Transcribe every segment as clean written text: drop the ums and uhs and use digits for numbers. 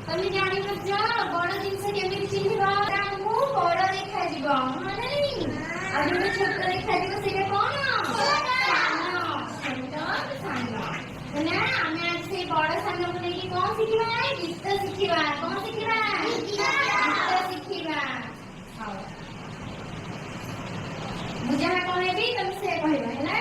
तमे जानि बज बड़ जिंस केमिति चिन्हिबा हमहु बड़ देखा जीव माने आ जोटे छोट देखा जीव सेटा कोन ना आमे आज से बड़ सान को लेके कोन सिखिबा गीत सिखिबा कोन सिखिबा गीत सिखिबा हां मुझे कोने भी तुमसे कहबा है ना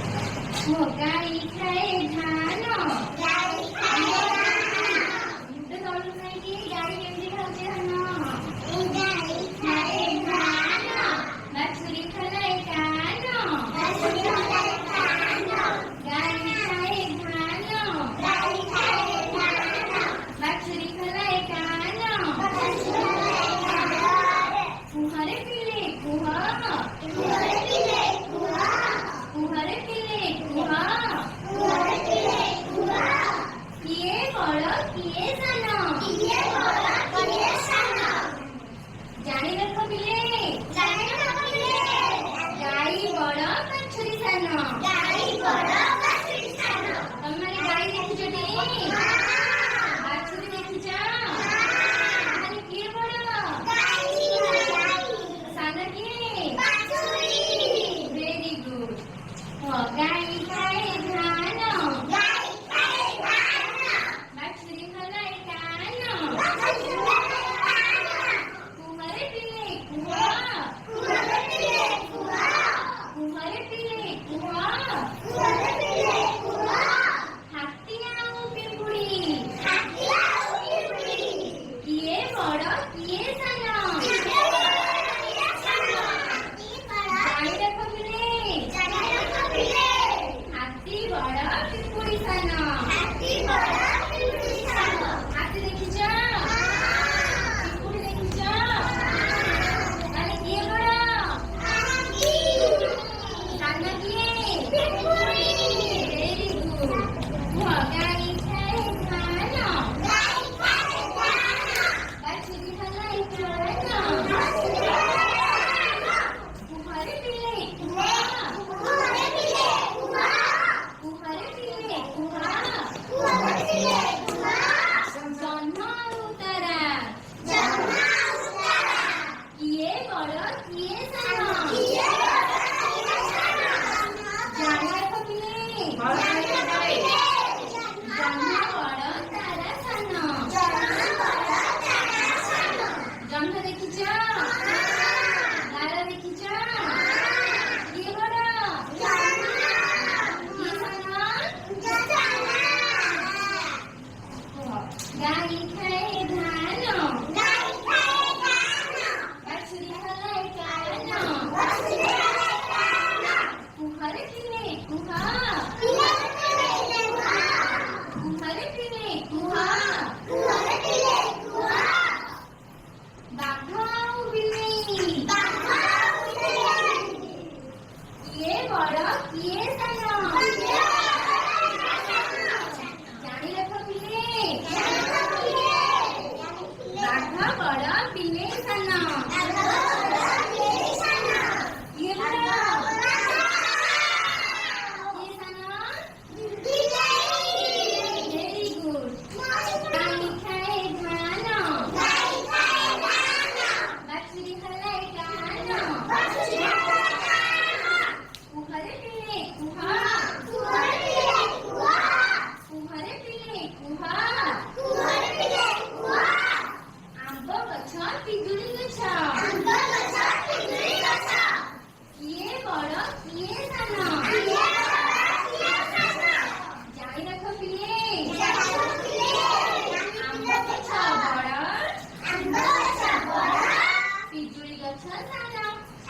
गाई खाए धान गाई खाए धान तो तोलू नहीं कि गाई केमती खाउचे धान गाई खाए धान बाछुरी खाए कान बाछुरी खाए कान गाई खाए धान गाई खाए धान बाछुरी खाए कान बाछुरी खाए कान कुहरे पिले कुहा कुहरे पिले कुहा कुहरे पिले कुहा कुहरे पिले कुहा किए बड़ किए सान किए बड़ किए सान जानि रख पिले जानि रख पिले गाई बड़ बाछुरी सान गाई बड़ बाछुरी सान तमे गाई देखिछटी बाछुरी देखिछ माने किए बड़ गाई सान किए बाछुरी वेरी गुड गाई खाए धान गाई खाए धान बाछुरी खाए कान बाछुरी खाए कान कुहरे पिले कुहा कुहरे पिले कुहा कुहरे पिले कुहा कुहरे पिले कुहा हाथी आउ पिंपुड़ी किए बड़ किए सान किए बड़ किए सान जानि रख पिले जानि रख पिले हाथी बड़ पिंपुड़ी सान हाथी बड़ पिंपुड़ी सान हाथी देखिछ पिंपुड़ी देखिछ माने किए बड़ हाथी सान किए पिंपुड़ी वेरी गुड गाई खाए धान गाई खाए धान बाछुरी खाए कान बाछुरी खाए कान कुहरे पिले कुहा कुहरे पिले कुहा कुहरे पिले कुहा कुहरे पिले कुहा जन्म उतारा किए बड़ किए सान किए बड़ किए सान जानि रख पिले जन्म बड़ तारा सान जन्म बड़ तारा सान जन्म देखिछ तारा देखिछ किए बड़ किए सान गाई खाए धान गाई खाए धान बाछुरी खाए कान बाछुरी खाए कान कुहरे पिले कुहा कुहरे पिले कुहा कुहरे पिले कुहा कुहरे पिले कुहा बाघ आउ बिल्ली किए बड़ किए सान जानि रख पिले बाघ बड़ बिल्ली सान किए बड़ किए सान वेरी गुड गाई खाए धान बाछुरी खाए कान बाछुरी खाए कान कुहरे पिले कुहा कुहरे पिले कुहा कुहरे पिले कुहा कुहरे पिले कुहा आंब गछ पिजुली गछ आंब गछ पिजुली गछ किए बड़ किए सान किए बड़ किए सान जानि रख पिले जानि रख पिले आंब गछ बड़ आंब गछ बड़ पिजुली गछ सान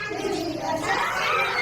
पिजुली गछ सान